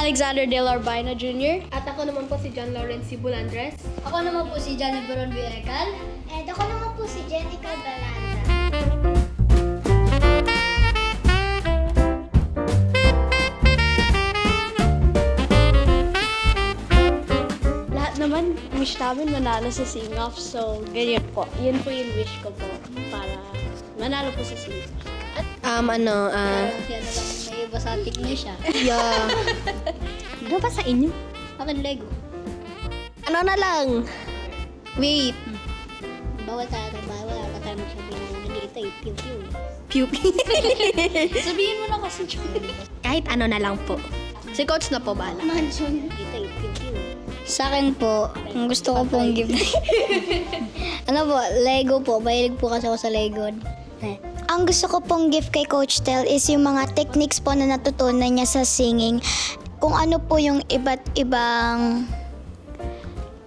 Alexander De La Urbina Jr. At ako naman po si John Lawrence Bulandres. Ako naman po si Johnny Baron B. Ekal. And ako naman po si Jenica Galanda. Lahat naman, wish namin manalo sa Sing-Off. So, ganyan po. Yun po yung wish ko po para manalo po sa Sing-Off. Yan na lang, may iba sa tikli siya. Yeah. Ano ba sa inyo? Akin Lego. Ano na lang? Wait. Bawal ka tayo magsabihin na nandito eh, pew-pew. Pupi. Sabihin mo na kasi, John. Kahit ano na lang po. Si Coach na po bahala. Mansion. Dito eh, pew-pew. Sa akin po, ang gusto ko pong gift. Ano po, Lego po. Mahilig po kasi ako sa Lego. Ang gusto ko pong gift kay Coach Tel is yung mga techniques po na natutunan niya sa singing. Kung ano po yung iba't ibang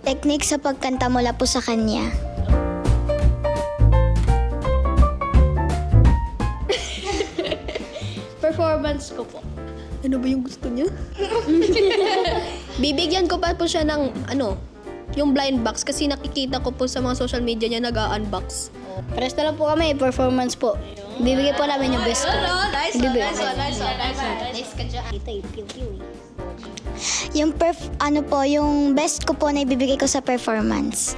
technique sa pagkanta mula po sa kanya. Performance ko po. Ano ba yung gusto niya? Bibigyan ko pa po siya ng yung blind box kasi nakikita ko po sa mga social media niya nag-unbox. Pares na lang po kami, performance po. Bibigyan po namin yung best ko. Nice one. Nice ka dyan. Dito eh, pew-pew. Yung yung best ko po na ibibigay ko sa performance.